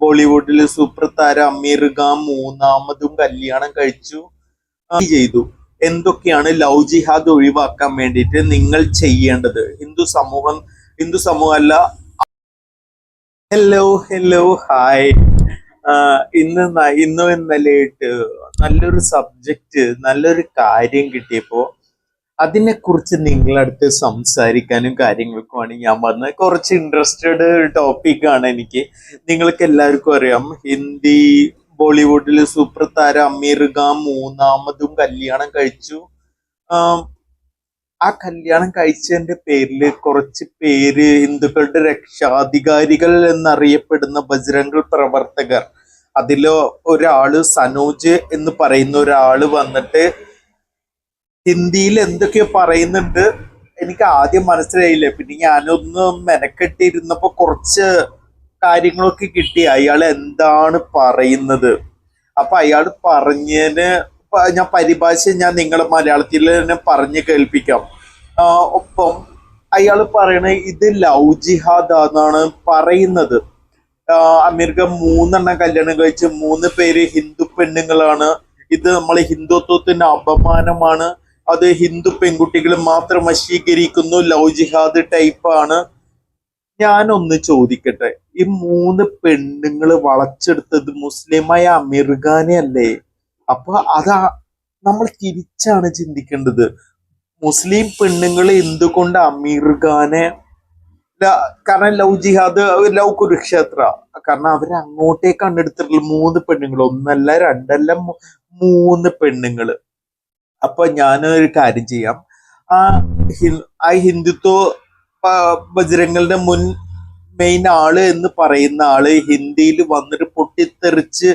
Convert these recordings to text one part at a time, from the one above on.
ബോളിവുഡിലെ സൂപ്പർ താരം അമീർ ഖാൻ മൂന്നാമതും കല്യാണം കഴിച്ചു ചെയ്തു. എന്തൊക്കെയാണ് ലവ് ജിഹാദ് ഒഴിവാക്കാൻ വേണ്ടിയിട്ട് നിങ്ങൾ ചെയ്യേണ്ടത്? ഹിന്ദു സമൂഹം അല്ല. Hello hi. ഇന്നും ഇന്നലെയായിട്ട് നല്ലൊരു സബ്ജക്റ്റ്, നല്ലൊരു കാര്യം കിട്ടിയപ്പോ അതിനെക്കുറിച്ച് നിങ്ങളടുത്ത് സംസാരിക്കാനും കാര്യങ്ങൾക്കുമാണ് ഞാൻ വന്നത്. കുറച്ച് ഇൻട്രസ്റ്റഡ് ടോപ്പിക്കാണ് എനിക്ക്. നിങ്ങൾക്ക് എല്ലാവർക്കും അറിയാം, ബോളിവുഡിലെ സൂപ്പർ താരം അമീർ ഖാൻ മൂന്നാമതും കല്യാണം കഴിച്ചു. ആ കല്യാണം കഴിച്ചതിന്റെ പേരിൽ കുറച്ച് പേര് ഹിന്ദുക്കളുടെ രക്ഷാധികാരികൾ എന്നറിയപ്പെടുന്ന ബജ്രംഗ് പ്രവർത്തകർ, അതില് ഒരാള് സനോജ് എന്ന് പറയുന്ന ഒരാള് വന്നിട്ട് ഹിന്ദിയിൽ എന്തൊക്കെയോ പറയുന്നുണ്ട്. എനിക്ക് ആദ്യം മനസ്സിലായില്ല. പിന്നെ ഞാനൊന്ന് മെനക്കെട്ടിരുന്നപ്പോ കുറച്ച് കാര്യങ്ങളൊക്കെ കിട്ടി അയാൾ എന്താണ് പറയുന്നത്. അപ്പൊ അയാൾ പറഞ്ഞതിന് ഞാൻ പരിഭാഷ നിങ്ങളെ മലയാളത്തിൽ തന്നെ പറഞ്ഞു കേൾപ്പിക്കാം. ഒപ്പം അയാൾ പറയണ ഇത് ലവ് ജിഹാദ് എന്നാണ് പറയുന്നത്. അമീർ ഖാൻ 3 കല്യാണം കഴിച്ച് 3 പേര് ഹിന്ദു പെണ്ണുങ്ങളാണ്. ഇത് നമ്മളെ ഹിന്ദുത്വത്തിന്റെ അപമാനമാണ്. അത് ഹിന്ദു പെൺകുട്ടികൾ മാത്രം വശീകരിക്കുന്നു, ലവ് ജിഹാദ് ടൈപ്പാണ്. ഞാനൊന്ന് ചോദിക്കട്ടെ, ഈ 3 പെണ്ണുങ്ങൾ വളച്ചെടുത്തത് മുസ്ലിമായ അമീർ ഖാനെ അല്ലേ? അപ്പൊ അതാ നമ്മൾ തിരിച്ചാണ് ചിന്തിക്കേണ്ടത്. മുസ്ലിം പെണ്ണുങ്ങൾ എന്തുകൊണ്ട് അമീർ ഖാനെ, കാരണം ലവ് ജിഹാദ്, ലവ് കുരുക്ഷേത്ര, കാരണം അവർ അങ്ങോട്ടേക്കാണ് എടുത്തിട്ടുള്ളത്. 3 പെണ്ണുങ്ങൾ, 1 അല്ല 2 അല്ല 3 പെണ്ണുങ്ങള്. അപ്പൊ ഞാനൊരു കാര്യം ചെയ്യാം. ആ ഹിന്ദുത്വ ബജ്രങ്ങളുടെ മുൻ മെയിൻ ആള് എന്ന് പറയുന്ന ആള് ഹിന്ദിയിൽ വന്നിട്ട് പൊട്ടിത്തെറിച്ച്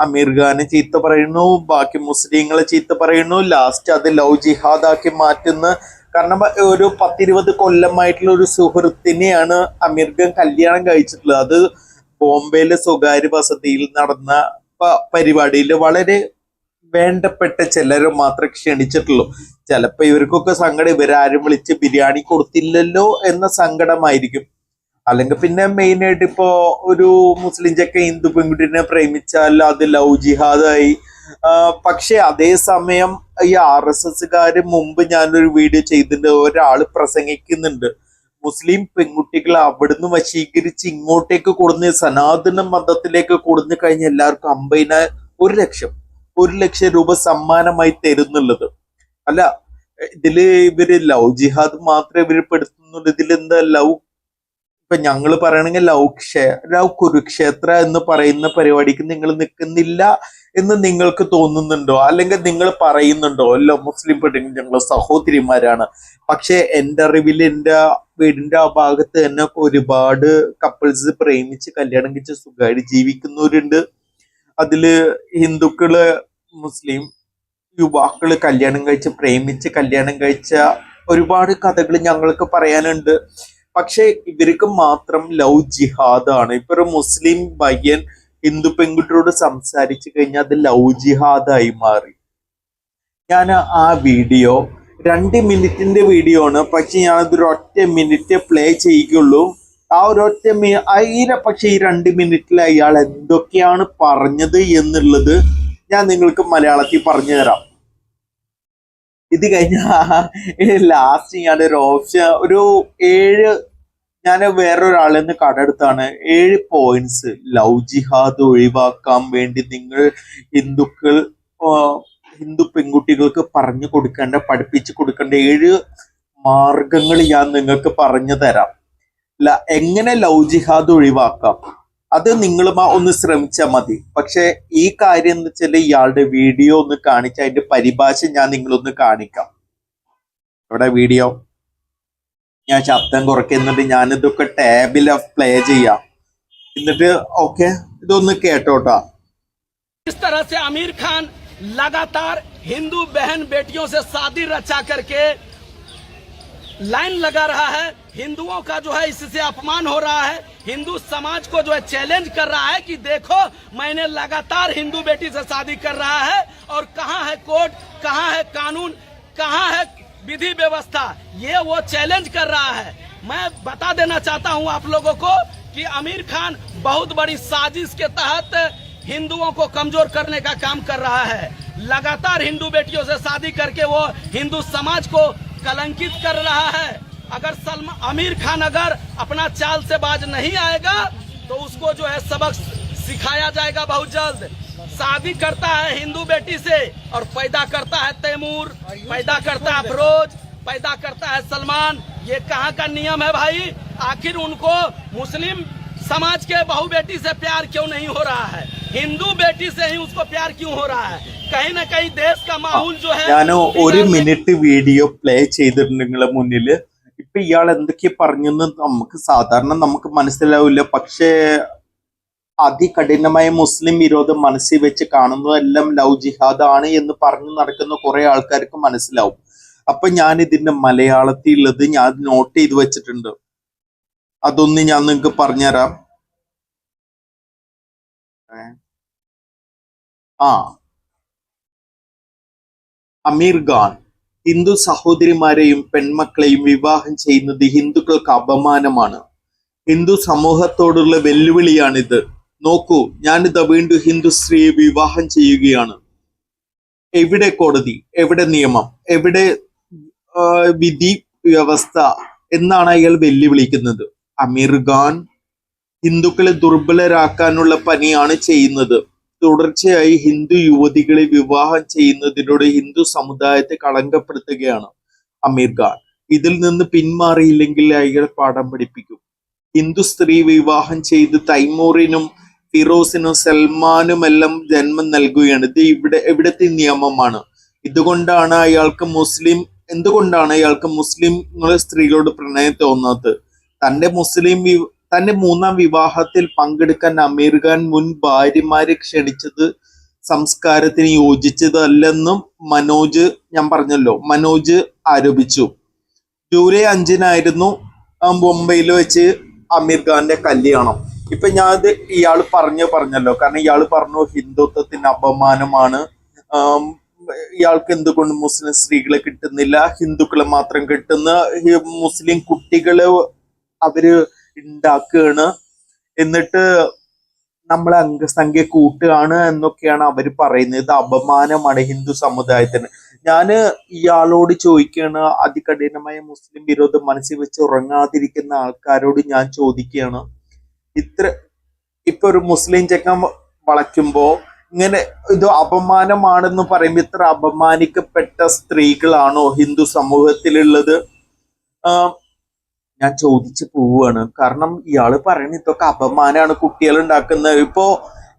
അമീർ ഖാനെ ചീത്ത പറയുന്നു, ബാക്കി മുസ്ലിങ്ങളെ ചീത്ത പറയുന്നു. ലാസ്റ്റ് അത് ലവ് ജിഹാദ് ആക്കി മാറ്റുന്ന. കാരണം ഒരു 10-20 കൊല്ലമായിട്ടുള്ള ഒരു സുഹൃത്തിനെയാണ് അമീർ ഖാൻ കല്യാണം കഴിച്ചിട്ടുള്ളത്. അത് ബോംബെയിലെ സ്വകാര്യ വസതിയിൽ നടന്ന പരിപാടിയിൽ വളരെ വേണ്ടപ്പെട്ട ചിലരെ മാത്രമേ ക്ഷണിച്ചിട്ടുള്ളൂ. ചിലപ്പോ ഇവർക്കൊക്കെ സങ്കടം, ഇവരാരും വിളിച്ച് ബിരിയാണി കൊടുത്തില്ലല്ലോ എന്ന സങ്കടമായിരിക്കും. അല്ലെങ്കിൽ പിന്നെ മെയിൻ ആയിട്ട് ഇപ്പോ ഒരു മുസ്ലിം ചെക്ക ഹിന്ദു പെൺകുട്ടിനെ പ്രേമിച്ചാൽ അത് ലവ് ജിഹാദായി. പക്ഷെ അതേസമയം ഈ RSSകാര് മുമ്പ് ഞാനൊരു വീഡിയോ ചെയ്തിട്ടുണ്ട്. ഒരാള് പ്രസംഗിക്കുന്നുണ്ട്, മുസ്ലിം പെൺകുട്ടികളെ അവിടുന്ന് വശീകരിച്ച് ഇങ്ങോട്ടേക്ക് കൊടുന്ന് സനാതന മതത്തിലേക്ക് കൊടുന്നു കഴിഞ്ഞ എല്ലാവർക്കും 1 ലക്ഷം രൂപ സമ്മാനമായി തരുന്നുള്ളത്. അല്ല, ഇതില് ഇവര് ലവ് ജിഹാദ് മാത്രമേ ഇവര് പെടുത്തുന്നുള്ളൂ. ഇതിലെന്താ ലവ്, ഇപ്പൊ ഞങ്ങള് പറയണെങ്കിൽ ലവ് കുരുക്ഷേത്ര എന്ന് പറയുന്ന പരിപാടിക്ക് നിങ്ങൾ നിൽക്കുന്നില്ല എന്ന് നിങ്ങൾക്ക് തോന്നുന്നുണ്ടോ? അല്ലെങ്കിൽ നിങ്ങൾ പറയുന്നുണ്ടോ അല്ല മുസ്ലിം പെണ്ണുങ്ങൾ ഞങ്ങൾ സഹോദരിമാരാണ്? പക്ഷെ എൻ്റെ അറിവിൽ എൻ്റെ വീടിന്റെ ആ ഭാഗത്ത് തന്നെ ഒരുപാട് കപ്പിൾസ് പ്രേമിച്ച് കല്യാണം കഴിച്ച് സുഖമായിട്ട് ജീവിക്കുന്നവരുണ്ട്. അതില് ഹിന്ദുക്കള്, മുസ്ലിം യുവാക്കള് കല്യാണം കഴിച്ച് പ്രേമിച്ച് കല്യാണം കഴിച്ച ഒരുപാട് കഥകൾ ഞങ്ങൾക്ക് പറയാനുണ്ട്. പക്ഷെ ഇവർക്ക് മാത്രം ലവ് ജിഹാദ് ആണ്. ഇപ്പൊ ഒരു മുസ്ലിം പയ്യൻ ഹിന്ദു പെൺകുട്ടിയോട് സംസാരിച്ചു കഴിഞ്ഞാൽ അത് ലവ് ജിഹാദായി മാറി. ഞാൻ ആ വീഡിയോ 2 മിനിറ്റിന്റെ വീഡിയോ ആണ്, പക്ഷെ ഞാനതൊരു 1 മിനിറ്റ് പ്ലേ ചെയ്യുകയുള്ളൂ. ആ ഒരു പക്ഷെ ഈ 2 മിനിറ്റിൽ അയാൾ എന്തൊക്കെയാണ് പറഞ്ഞത് എന്നുള്ളത് ഞാൻ നിങ്ങൾക്ക് മലയാളത്തിൽ പറഞ്ഞു തരാം. ഇത് കഴിഞ്ഞ ലാസ്റ്റ് ഞാൻ ഒരു ഓപ്ഷൻ, ഒരു 7, ഞാൻ വേറൊരാളിൽ നിന്ന് കടെടുത്താണ് 7 പോയിന്റ്സ് ലവ് ജിഹാദ് ഒഴിവാക്കാൻ വേണ്ടി നിങ്ങൾ ഹിന്ദു പെൺകുട്ടികൾക്ക് പഠിപ്പിച്ചു കൊടുക്കേണ്ട 7 മാർഗങ്ങൾ ഞാൻ നിങ്ങൾക്ക് പറഞ്ഞു തരാം. എങ്ങനെ ലവ് ജിഹാദ് ഒഴിവാക്കാം, അത് നിങ്ങൾ ഒന്ന് ശ്രമിച്ചാൽ മതി. പക്ഷെ ഈ കാര്യം എന്ന് വെച്ചാൽ ഇയാളുടെ വീഡിയോ ഒന്ന് കാണിച്ച അതിന്റെ പരിഭാഷ ഞാൻ നിങ്ങളൊന്ന് കാണിക്കാം. ഇവിടെ വീഡിയോ ഞാൻ ശബ്ദം കുറയ്ക്കുന്നുണ്ട്. ഞാനിതൊക്കെ ടാബിൽ പ്ലേ ചെയ്യാം. എന്നിട്ട് ഓക്കെ, ഇതൊന്ന് കേട്ടോട്ടാ. इस तरह से आमिर खान लगातार हिंदू बहन बेटियों से शादी रचा करके लाइन लगा रहा है। हिंदुओं का जो है इससे अपमान हो रहा है। हिंदू समाज को जो है चैलेंज कर रहा है कि देखो मैंने लगातार हिंदू बेटी से शादी कर रहा है, और कहाँ है कोर्ट, कहाँ है कानून, कहाँ है विधि व्यवस्था, ये वो चैलेंज कर रहा है। मैं बता देना चाहता हूं आप लोगों को कि आमिर खान बहुत बड़ी साजिश के तहत हिंदुओं को कमजोर करने का काम कर रहा है। लगातार हिंदू बेटियों से शादी करके वो हिंदू समाज को कलंकित कर रहा है। अगर आमिर खान अगर अपना चाल से बाज नहीं आएगा तो उसको जो है सबक सिखाया जाएगा बहुत जल्द। शादी करता है हिंदू बेटी से और पैदा करता है तैमूर, पैदा करता है अफरोज, पैदा करता है सलमान। ये कहाँ का नियम है भाई? आखिर उनको मुस्लिम समाज के बहू बेटी से प्यार क्यों नहीं हो रहा है? हिंदू बेटी से ही उसको प्यार क्यों हो रहा है? कहीं ना कहीं देश का माहौल जो है। ഞാൻ ഒരു മിനിറ്റ് വീഡിയോ പ്ലേ ചെയ്തിട്ടുണ്ട് നിങ്ങളെ മുന്നില്. ഇപ്പൊ ഇയാൾ എന്തൊക്കെയാ പറഞ്ഞെന്ന് നമുക്ക് സാധാരണ നമുക്ക് മനസ്സിലാവില്ല. പക്ഷേ അതികഠിനമായ മുസ്ലിം വിരോധം മനസ്സിൽ വെച്ച് കാണുന്നതെല്ലാം ലവ് ജിഹാദ് ആണ് എന്ന് പറഞ്ഞു നടക്കുന്ന കുറെ ആൾക്കാർക്ക് മനസ്സിലാവും. അപ്പൊ ഞാൻ ഇതിന്റെ മലയാളത്തിൽ ഉള്ളത് ഞാൻ നോട്ട് ചെയ്ത് വെച്ചിട്ടുണ്ട്. അതൊന്ന് ഞാൻ നിങ്ങൾക്ക് പറഞ്ഞുതരാം. ആ അമീർ ഖാൻ ഹിന്ദു സഹോദരിമാരെയും പെൺമക്കളെയും വിവാഹം ചെയ്യുന്നത് ഹിന്ദുക്കൾക്ക് അപമാനമാണ്. ഹിന്ദു സമൂഹത്തോടുള്ള വെല്ലുവിളിയാണിത്. നോക്കൂ, ഞാനിതാ വീണ്ടും ഹിന്ദു സ്ത്രീയെ വിവാഹം ചെയ്യുകയാണ്. എവിടെ കോടതി, എവിടെ നിയമം, എവിടെ വിധി വ്യവസ്ഥ എന്നാണ് അയാൾ വെല്ലുവിളിക്കുന്നത്. അമീർ ഖാൻ ഹിന്ദുക്കളെ ദുർബലരാക്കാനുള്ള പണിയാണ് ചെയ്യുന്നത്. തുടർച്ചയായി ഹിന്ദു യുവതികളെ വിവാഹം ചെയ്യുന്നതിലൂടെ ഹിന്ദു സമുദായത്തെ കളങ്കപ്പെടുത്തുകയാണ് അമീർ ഖാൻ. ഇതിൽ നിന്ന് പിന്മാറിയില്ലെങ്കിൽ അയാൾ പാഠം പഠിപ്പിക്കും. ഹിന്ദു സ്ത്രീ വിവാഹം ചെയ്ത് തൈമൂറിനും ഫിറോസിനും സൽമാനുമെല്ലാം ജന്മം നൽകുകയാണ്. ഇത് എവിടത്തെ നിയമമാണ്. എന്തുകൊണ്ടാണ് അയാൾക്ക് മുസ്ലിം സ്ത്രീകളോട് പ്രണയം തോന്നാത്തത്? തന്റെ മൂന്നാം വിവാഹത്തിൽ പങ്കെടുക്കാൻ അമീർ ഖാൻ മുൻ ഭാര്യമാരെ ക്ഷണിച്ചത് സംസ്കാരത്തിന് യോജിച്ചതല്ലെന്നും മനോജ് ആരോപിച്ചു. ജൂലൈ 5-നായിരുന്നു മുംബൈയിൽ വെച്ച് അമീർ ഖാന്റെ കല്യാണം. ഇപ്പൊ ഞാനത് ഇയാൾ പറഞ്ഞല്ലോ, കാരണം ഇയാൾ പറഞ്ഞു ഹിന്ദുത്വത്തിന് അപമാനമാണ്, ഇയാൾക്ക് എന്തുകൊണ്ട് മുസ്ലിം സ്ത്രീകളെ കിട്ടുന്നില്ല, ഹിന്ദുക്കളെ മാത്രം കിട്ടുന്ന മുസ്ലിം കുട്ടികളെ അവര് ഉണ്ടാക്കുകയാണ്, എന്നിട്ട് നമ്മളെ അംഗസംഖ്യ കൂട്ടുകയാണ് എന്നൊക്കെയാണ് അവര് പറയുന്നത്. ഇത് അപമാനമാണ് ഹിന്ദു സമുദായത്തിന്. ഞാന് ഇയാളോട് ചോദിക്കുകയാണ്, അതികഠിനമായ മുസ്ലിം വിരോധം മനസ്സിൽ വെച്ച് ഉറങ്ങാതിരിക്കുന്ന ആൾക്കാരോട് ഞാൻ ചോദിക്കുകയാണ്, ഇപ്പൊ ഒരു മുസ്ലിം ചെക്കൻ വളയ്ക്കുമ്പോ ഇങ്ങനെ ഇത് അപമാനമാണെന്ന് പറയുമ്പോ ഇത്ര അപമാനിക്കപ്പെട്ട സ്ത്രീകളാണോ ഹിന്ദു സമൂഹത്തിലുള്ളത്? ഞാൻ ചോദിച്ചു പോവുകയാണ്. കാരണം ഇയാള് പറയുന്ന ഇതൊക്കെ അപമാനമാണ് കുട്ടികൾ ഉണ്ടാക്കുന്നത്. ഇപ്പോ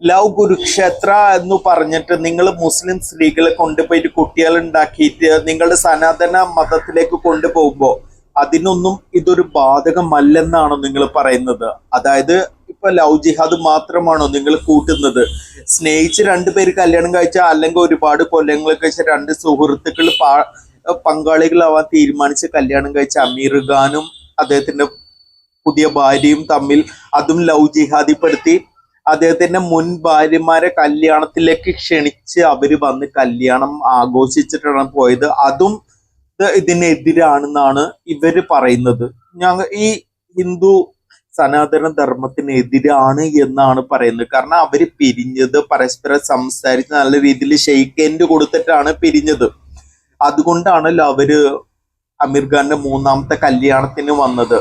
ലവ് കുരുക്ഷേത്ര എന്ന് പറഞ്ഞിട്ട് നിങ്ങൾ മുസ്ലിം സ്ത്രീകളെ കൊണ്ടുപോയിട്ട് കുട്ടികൾ ഉണ്ടാക്കിയിട്ട് നിങ്ങളുടെ സനാതന മതത്തിലേക്ക് കൊണ്ടുപോകുമ്പോ അതിനൊന്നും ഇതൊരു ബാധകമല്ലെന്നാണോ നിങ്ങൾ പറയുന്നത്? അതായത് ഇപ്പൊ ലവ് ജിഹാദ് മാത്രമാണോ നിങ്ങൾ കൂട്ടുന്നത്? സ്നേഹിച്ച് രണ്ടുപേര് കല്യാണം കഴിച്ചാൽ അല്ലെങ്കിൽ ഒരുപാട് കൊല്ലങ്ങൾ കഴിച്ച രണ്ട് സുഹൃത്തുക്കൾ പങ്കാളികളാവാൻ തീരുമാനിച്ച് കല്യാണം കഴിച്ച അമീർ ഖാനും അദ്ദേഹത്തിന്റെ പുതിയ ഭാര്യയും തമ്മിൽ അതും ലവ് ജിഹാദിപ്പെടുത്തി അദ്ദേഹത്തിന്റെ മുൻ ഭാര്യമാരെ കല്യാണത്തിലേക്ക് ക്ഷണിച്ച് അവര് വന്ന് കല്യാണം ആഘോഷിച്ചിട്ടാണ് പോയത്. അതും ഇതിനെതിരാണെന്നാണ് ഇവര് പറയുന്നത്. ഈ ഹിന്ദു സനാതന ധർമ്മത്തിനെതിരാണ് എന്നാണ് പറയുന്നത്. കാരണം അവര് പിരിഞ്ഞത് പരസ്പരം സംസാരിച്ച് നല്ല രീതിയിൽ ഷെയ്ക്ക് ഹാൻഡ് കൊടുത്തിട്ടാണ് പിരിഞ്ഞത്. അതുകൊണ്ടാണല്ലോ അവര് അമീർ ഖാന്റെ മൂന്നാമത്തെ കല്യാണത്തിന് വന്നത്.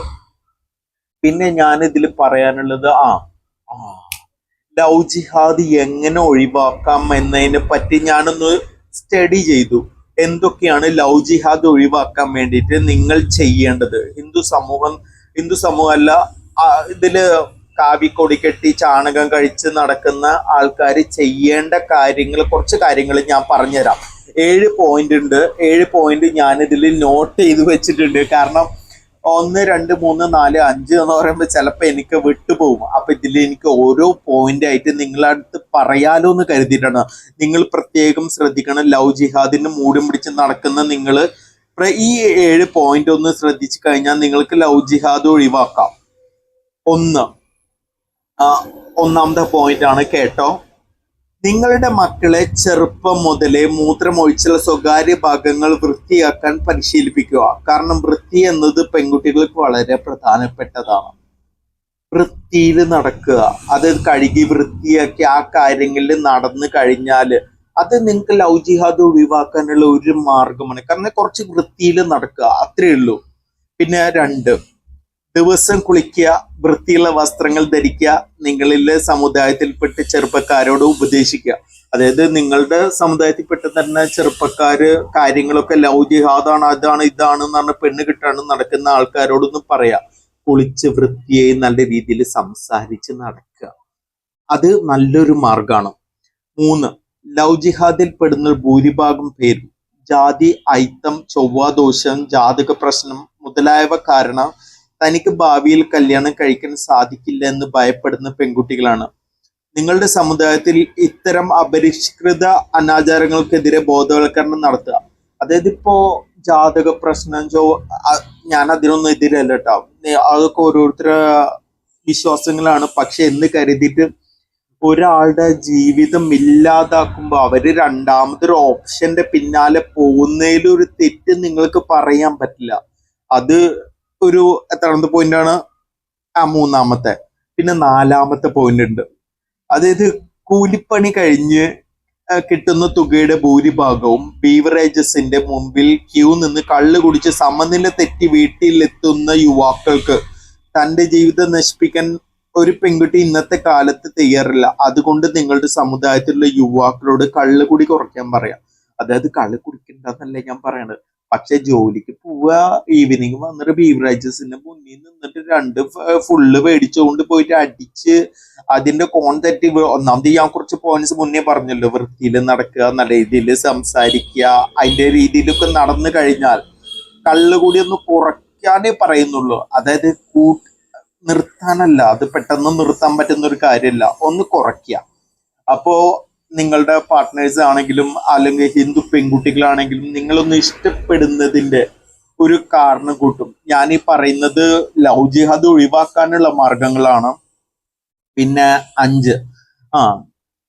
പിന്നെ ഞാൻ ഇതിൽ പറയാനുള്ളത് ലവ് ജിഹാദ് എങ്ങനെ ഒഴിവാക്കാം എന്നതിനെ പറ്റി ഞാനൊന്ന് സ്റ്റഡി ചെയ്തു. എന്തൊക്കെയാണ് ലവ് ജിഹാദ് ഒഴിവാക്കാൻ വേണ്ടിയിട്ട് നിങ്ങൾ ചെയ്യേണ്ടത്? ഹിന്ദു സമൂഹമല്ല, ഇതില് കാവിക്കൊടി കെട്ടി ചാണകം കഴിച്ച് നടക്കുന്ന ആൾക്കാർ ചെയ്യേണ്ട കാര്യങ്ങൾ, കുറച്ച് കാര്യങ്ങൾ ഞാൻ പറഞ്ഞുതരാം. 7 പോയിന്റ് ഉണ്ട്. 7 പോയിന്റ് ഞാനിതിൽ നോട്ട് ചെയ്ത് വെച്ചിട്ടുണ്ട്. കാരണം 1, 2, 3, 4, 5 എന്ന് പറയുമ്പോൾ ചിലപ്പോൾ എനിക്ക് വിട്ടുപോകും. അപ്പൊ ഇതിൽ എനിക്ക് ഓരോ പോയിന്റ് ആയിട്ട് നിങ്ങളടുത്ത് പറയാലോ എന്ന് കരുതിയിട്ടാണ്. നിങ്ങൾ പ്രത്യേകം ശ്രദ്ധിക്കണം. ലവ് ജിഹാദിന് മൂടും പിടിച്ച് നടക്കുന്ന നിങ്ങൾ ഈ 7 പോയിന്റ് ഒന്ന് ശ്രദ്ധിച്ചു കഴിഞ്ഞാൽ നിങ്ങൾക്ക് ലവ് ജിഹാദ് ഒഴിവാക്കാം. ഒന്നാമത്തെ പോയിന്റ് ആണ്, കേട്ടോ. നിങ്ങളുടെ മക്കളെ ചെറുപ്പം മുതലേ മൂത്രമൊഴിച്ചുള്ള സ്വകാര്യ ഭാഗങ്ങൾ വൃത്തിയാക്കാൻ പരിശീലിപ്പിക്കുക. കാരണം വൃത്തി എന്നത് പെൺകുട്ടികൾക്ക് വളരെ പ്രധാനപ്പെട്ടതാണ്. വൃത്തിയിൽ നടക്കുക, അത് കഴുകി വൃത്തിയാക്കി ആ കാര്യങ്ങളിൽ നടന്നു കഴിഞ്ഞാൽ അത് നിങ്ങൾക്ക് ലവ് ജിഹാദ് ഒഴിവാക്കാനുള്ള ഒരു മാർഗമാണ്. കാരണം കുറച്ച് വൃത്തിയിൽ നടക്കുക, അത്രയേ ഉള്ളൂ. പിന്നെ 2, ദിവസം കുളിക്കുക, വൃത്തിയുള്ള വസ്ത്രങ്ങൾ ധരിക്കുക, നിങ്ങളിലെ സമുദായത്തിൽപ്പെട്ട് ചെറുപ്പക്കാരോട് ഉപദേശിക്കുക. അതായത് നിങ്ങളുടെ സമുദായത്തിൽപ്പെട്ട് തന്നെ ചെറുപ്പക്കാര് കാര്യങ്ങളൊക്കെ ലവ് ജിഹാദാണ്, അതാണ് ഇതാണ് എന്ന് പറഞ്ഞ പെണ്ണ് കിട്ടാണ് നടക്കുന്ന ആൾക്കാരോടൊന്നും പറയാ, കുളിച്ച് വൃത്തിയായി നല്ല രീതിയിൽ സംസാരിച്ച് നടക്കുക. അത് നല്ലൊരു മാർഗമാണ്. 3, ലവ് ജിഹാദിൽ പെടുന്ന ഭൂരിഭാഗം പേരും ജാതി, ഐത്തം, ചൊവ്വാദോഷം, ജാതക പ്രശ്നം മുതലായവ കാരണം തനിക്ക് ഭാവിയിൽ കല്യാണം കഴിക്കാൻ സാധിക്കില്ല എന്ന് ഭയപ്പെടുന്ന പെൺകുട്ടികളാണ്. നിങ്ങളുടെ സമുദായത്തിൽ ഇത്തരം അപരിഷ്കൃത അനാചാരങ്ങൾക്കെതിരെ ബോധവൽക്കരണം നടത്തുക. അതായത് ഇപ്പോ ജാതക പ്രശ്നം ഞാൻ അതിനൊന്നും എതിരല്ല കേട്ടോ, അതൊക്കെ ഓരോരുത്തരുടെ വിശ്വാസങ്ങളാണ്. പക്ഷെ എന്ന് കരുതിയിട്ട് ഒരാളുടെ ജീവിതം ഇല്ലാതാക്കുമ്പോ അവര് രണ്ടാമതൊരു ഓപ്ഷന്റെ പിന്നാലെ പോകുന്നതിൽ ഒരു തെറ്റ് നിങ്ങൾക്ക് പറയാൻ പറ്റില്ല. അത് ഒരു എത്രാമത്തെ പോയിന്റാണ്? 3-ാമത്തെ. പിന്നെ 4-ാമത്തെ പോയിന്റ് ഉണ്ട്. അതായത് കൂലിപ്പണി കഴിഞ്ഞ് കിട്ടുന്ന തുകയുടെ ഭൂരിഭാഗവും ബീവറേജസിന്റെ മുമ്പിൽ ക്യൂ നിന്ന് കള്ള് കുടിച്ച് സമനില തെറ്റി വീട്ടിലെത്തുന്ന യുവാക്കൾക്ക് തന്റെ ജീവിതം നശിപ്പിക്കാൻ ഒരു പെൺകുട്ടി ഇന്നത്തെ കാലത്ത് തയ്യാറില്ല. അതുകൊണ്ട് നിങ്ങളുടെ സമുദായത്തിലുള്ള യുവാക്കളോട് കള്ളുകുടി കുറയ്ക്കാൻ പറയാം. അതായത് കള്ള് കുടിക്കണ്ടെന്നല്ലേ ഞാൻ പറയണത്, പക്ഷെ ജോലിക്ക് പോവുക, ഈവനിങ് വന്നിട്ട് ബീവറേജസിന്റെ മുന്നിൽ നിന്നിട്ട് 2 ഫുള്ള് മേടിച്ചുകൊണ്ട് പോയിട്ട് അടിച്ച് അതിന്റെ കോൺ തെറ്റി. ഒന്നാമത് ഞാൻ കുറച്ച് പോയിന്റ്സ് മുന്നേ പറഞ്ഞല്ലോ, വൃത്തിയിൽ നടക്കുക, നല്ല രീതിയിൽ സംസാരിക്കുക, അതിന്റെ രീതിയിലൊക്കെ നടന്നു കഴിഞ്ഞാൽ കള്ളുകൂടി ഒന്ന് കുറയ്ക്കാനേ പറയുന്നുള്ളൂ. അതായത് നിർത്താനല്ല, അത് പെട്ടെന്ന് നിർത്താൻ പറ്റുന്ന ഒരു കാര്യമല്ല, ഒന്ന് കുറയ്ക്കുക. അപ്പോ നിങ്ങളുടെ പാർട്ട്നേഴ്സ് ആണെങ്കിലും അല്ലെങ്കിൽ ഹിന്ദു പെൺകുട്ടികളാണെങ്കിലും നിങ്ങളൊന്ന് ഇഷ്ടപ്പെടുന്നതിന്റെ ഒരു കാരണം കൂട്ടും. ഞാൻ ഈ പറയുന്നത് ലവ് ജിഹാദ് ഒഴിവാക്കാനുള്ള മാർഗങ്ങളാണ്. പിന്നെ 5,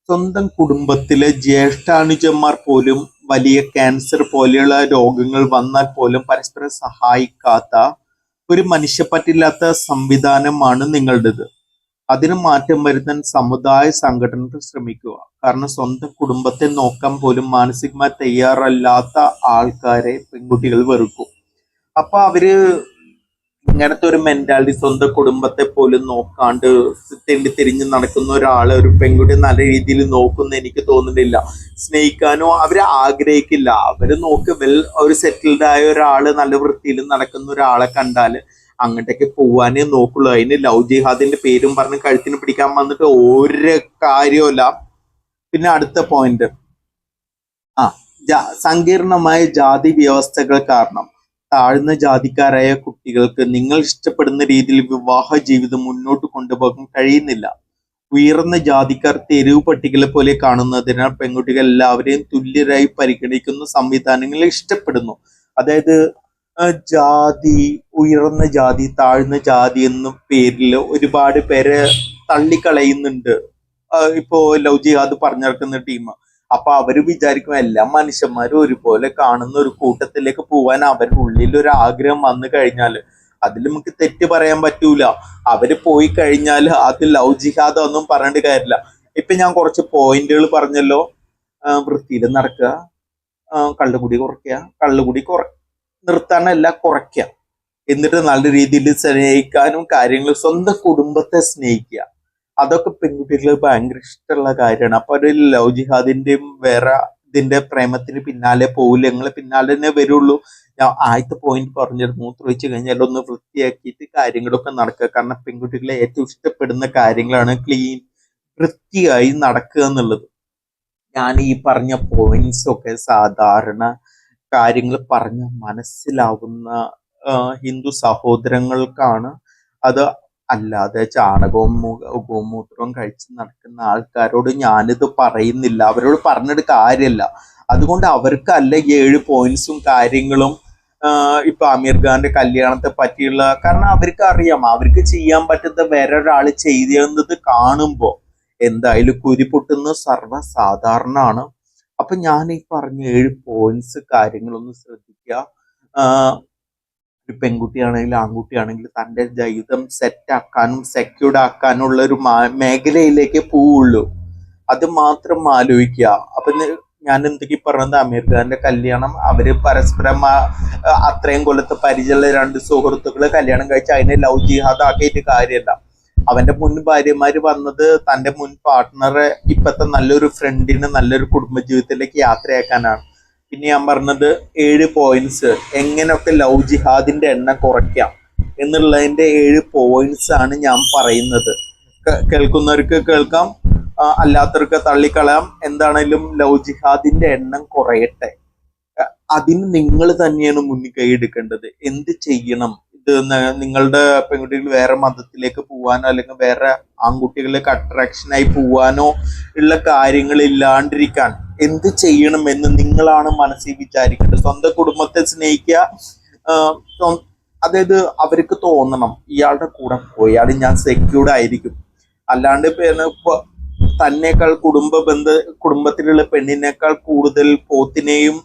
സ്വന്തം കുടുംബത്തിലെ ജ്യേഷ്ഠാനുജന്മാർ പോലും വലിയ ക്യാൻസർ പോലെയുള്ള രോഗങ്ങൾ വന്നാൽ പോലും പരസ്പരം സഹായിക്കാത്ത ഒരു മനുഷ്യപ്പറ്റില്ലാത്ത സംവിധാനമാണ് നിങ്ങളുടേത്. അതിന് മാറ്റം വരുത്താൻ സമുദായ സംഘടനകൾ ശ്രമിക്കുക. കാരണം സ്വന്തം കുടുംബത്തെ നോക്കാൻ പോലും മാനസികമായി തയ്യാറല്ലാത്ത ആൾക്കാരെ പെൺകുട്ടികൾ വെറുക്കും. അപ്പൊ അവര് ഇങ്ങനത്തെ ഒരു മെന്റാലിറ്റി, സ്വന്തം കുടുംബത്തെ പോലും നോക്കാണ്ട് തിരിഞ്ഞ് നടക്കുന്ന ഒരാളെ ഒരു പെൺകുട്ടി നല്ല രീതിയിൽ നോക്കുന്ന എനിക്ക് തോന്നുന്നില്ല. സ്നേഹിക്കാനോ അവര് ആഗ്രഹിക്കില്ല. അവര് ഒരു സെറ്റിൽഡ് ആയ ഒരാള് നല്ല വൃത്തിയിൽ നടക്കുന്ന ഒരാളെ കണ്ടാല് അങ്ങോട്ടേക്ക് പോവാനേ നോക്കുള്ളൂ. അതിന് ലവ് ജിഹാദിന്റെ പേരും പറഞ്ഞ് കഴുത്തിന് പിടിക്കാൻ വന്നിട്ട് ഒരു കാര്യമില്ല. പിന്നെ അടുത്ത പോയിന്റ്, സങ്കീർണമായ ജാതി വ്യവസ്ഥകൾ കാരണം താഴ്ന്ന ജാതിക്കാരായ കുട്ടികൾക്ക് നിങ്ങൾ ഇഷ്ടപ്പെടുന്ന രീതിയിൽ വിവാഹ ജീവിതം മുന്നോട്ട് കൊണ്ടുപോകാൻ കഴിയുന്നില്ല. ഉയർന്ന ജാതിക്കാർ തെരുവ് പട്ടികളെ പോലെ കാണുന്നതിനാൽ പെൺകുട്ടികൾ എല്ലാവരെയും തുല്യരായി പരിഗണിക്കുന്ന സംവിധാനങ്ങളെ ഇഷ്ടപ്പെടുന്നു. അതായത് ജാതി, ഉയർന്ന ജാതി, താഴ്ന്ന ജാതി എന്ന പേരിൽ ഒരുപാട് പേരെ തള്ളിക്കളയുന്നുണ്ട് ഇപ്പോ ലവ് ജിഹാദ് പറഞ്ഞിറക്കുന്ന ടീം. അപ്പൊ അവര് വിചാരിക്കും എല്ലാ മനുഷ്യന്മാരും ഒരുപോലെ കാണുന്ന ഒരു കൂട്ടത്തിലേക്ക് പോവാൻ അവരുടെ ഉള്ളിൽ ഒരു ആഗ്രഹം വന്നു കഴിഞ്ഞാൽ അതിൽ നമുക്ക് തെറ്റ് പറയാൻ പറ്റൂല. അവര് പോയി കഴിഞ്ഞാൽ അത് ലവ് ജിഹാദ് ഒന്നും പറഞ്ഞിട്ട് കാര്യമില്ല. ഇപ്പൊ ഞാൻ കുറച്ച് പോയിന്റുകൾ പറഞ്ഞല്ലോ, വൃത്തിയിൽ നടക്കുക, കള്ളുകുടി കുറയ്ക്കുക, നിർത്താനല്ല കുറയ്ക്കുക, എന്നിട്ട് നല്ല രീതിയിൽ സ്നേഹിക്കാനും കാര്യങ്ങൾ, സ്വന്തം കുടുംബത്തെ സ്നേഹിക്കുക, അതൊക്കെ പെൺകുട്ടികൾ ഭയങ്കര ഇഷ്ടമുള്ള കാര്യമാണ്. അപ്പൊ ഒരു ലവ് ജിഹാദിന്റെയും വേറെ ഇതിന്റെ പ്രേമത്തിന് പിന്നാലെ പോകില്ല, ഞങ്ങളെ പിന്നാലെ തന്നെ വരുള്ളൂ. ഞാൻ ആദ്യത്തെ പോയിന്റ് പറഞ്ഞത് മൂത്രമൊഴിച്ച് കഴിഞ്ഞാൽ ഒന്ന് വൃത്തിയാക്കിയിട്ട് കാര്യങ്ങളൊക്കെ നടക്കുക. കാരണം പെൺകുട്ടികളെ ഏറ്റവും ഇഷ്ടപ്പെടുന്ന കാര്യങ്ങളാണ് വൃത്തിയായി നടക്കുക എന്നുള്ളത്. ഞാൻ ഈ പറഞ്ഞ പോയിന്റ്സ് ഒക്കെ സാധാരണ കാര്യങ്ങൾ പറഞ്ഞ് മനസ്സിലാവുന്ന ഹിന്ദു സഹോദരങ്ങൾക്കാണ്. അത് അല്ലാതെ ചാണകവും ഗോമൂത്രവും കഴിച്ച് നടക്കുന്ന ആൾക്കാരോട് ഞാനിത് പറയുന്നില്ല, അവരോട് പറഞ്ഞിട്ട് കാര്യമല്ല. അതുകൊണ്ട് അവർക്കല്ല 7 പോയിന്റ്സും കാര്യങ്ങളും ഇപ്പൊ അമീർ ഖാന്റെ കല്യാണത്തെ പറ്റിയുള്ള, കാരണം അവർക്ക് അറിയാം, അവർക്ക് ചെയ്യാൻ പറ്റുന്ന വേറെ ഒരാൾ ചെയ്യുന്നത് കാണുമ്പോ എന്തായാലും കുരി പൊട്ടുന്നത് സർവ്വസാധാരണമാണ്. അപ്പൊ ഞാൻ ഈ പറഞ്ഞ 7 പോയിന്റ്സ് കാര്യങ്ങളൊന്ന് ശ്രദ്ധിക്കുക. ഒരു പെൺകുട്ടിയാണെങ്കിലും ആൺകുട്ടിയാണെങ്കിലും തൻ്റെ ജീവിതം സെറ്റ് ആക്കാനും സെക്യൂർഡ് ആക്കാനുള്ള ഒരു മേഖലയിലേക്ക് പോവുള്ളൂ. അത് മാത്രം ആലോചിക്കുക. അപ്പൊ ഞാൻ എന്തൊക്കെ പറഞ്ഞത്, അമീർ ഖാന്റെ കല്യാണം, അവര് പരസ്പരം അത്രയും കൊല്ലത്തെ പരിചയമുള്ള രണ്ട് സുഹൃത്തുക്കള് കല്യാണം കഴിച്ച് അതിനെ ലവ് ജിഹാദ് ആക്കിയിട്ട് കാര്യമല്ല. അവന്റെ മുൻ ഭാര്യമാര് വന്നത് തന്റെ മുൻ പാർട്ട്ണറെ ഇപ്പത്തെ നല്ലൊരു ഫ്രണ്ടിന് നല്ലൊരു കുടുംബജീവിതത്തിലേക്ക് യാത്രയാക്കാനാണ്. പിന്നെ ഞാൻ പറഞ്ഞത് 7 പോയിന്റ്സ് എങ്ങനെയൊക്കെ ലവ് ജിഹാദിന്റെ എണ്ണം കുറയ്ക്കാം എന്നുള്ളതിന്റെ 7 പോയിന്റ്സ് ആണ് ഞാൻ പറയുന്നത്. കേൾക്കുന്നവർക്ക് കേൾക്കാം, അല്ലാത്തവർക്ക് തള്ളിക്കളയാം. എന്താണേലും ലവ് ജിഹാദിന്റെ എണ്ണം കുറയട്ടെ. അതിന് നിങ്ങൾ തന്നെയാണ് മുന്നിൽ കൈയെടുക്കേണ്ടത്. എന്ത് ചെയ്യണം? ഇത് നിങ്ങളുടെ പെൺകുട്ടികൾ വേറെ മതത്തിലേക്ക് പോവാനോ അല്ലെങ്കിൽ വേറെ ആൺകുട്ടികളിലേക്ക് അട്രാക്ഷനായി പോവാനോ ഉള്ള കാര്യങ്ങൾ ഇല്ലാണ്ടിരിക്കാൻ എന്ത് ചെയ്യണം എന്ന് നിങ്ങളാണ് മനസ്സിൽ വിചാരിക്കേണ്ടത്. സ്വന്തം കുടുംബത്തെ സ്നേഹിക്കുക. അതായത് അവർക്ക് തോന്നണം ഇയാളുടെ കൂടെ പോയാൽ ഞാൻ സെക്യൂർഡ് ആയിരിക്കും. അല്ലാണ്ട് ഇപ്പൊ തന്നേക്കാൾ കുടുംബത്തിലുള്ള പെണ്ണിനേക്കാൾ കൂടുതൽ പോത്തിനെയും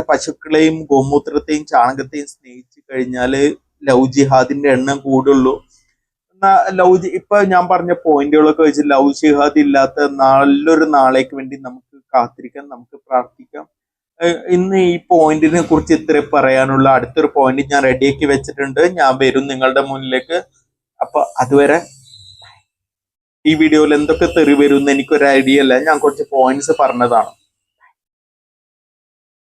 പശുക്കളെയും ഗോമൂത്രത്തെയും ചാണകത്തെയും സ്നേഹിച്ചു കഴിഞ്ഞാല് ലവ് ജിഹാദിന്റെ എണ്ണം കൂടുള്ളൂ. ഇപ്പൊ ഞാൻ പറഞ്ഞ പോയിന്റുകളൊക്കെ വെച്ച് ലവ് ജിഹാദ് ഇല്ലാത്ത നല്ലൊരു നാളേക്ക് വേണ്ടി നമുക്ക് കാത്തിരിക്കാം, നമുക്ക് പ്രാർത്ഥിക്കാം. ഇന്ന് ഈ പോയിന്റിനെ കുറിച്ച് ഇത്രേ പറയാനുള്ള. അടുത്തൊരു പോയിന്റ് ഞാൻ റെഡിയാക്കി വെച്ചിട്ടുണ്ട്, ഞാൻ വരും നിങ്ങളുടെ മുന്നിലേക്ക്. അപ്പൊ അതുവരെ ഈ വീഡിയോയിൽ എന്തൊക്കെ തെറി വരും എന്ന് എനിക്കൊരു ഐഡിയ അല്ല, ഞാൻ കുറച്ച് പോയിന്റ്സ് പറഞ്ഞതാണ്.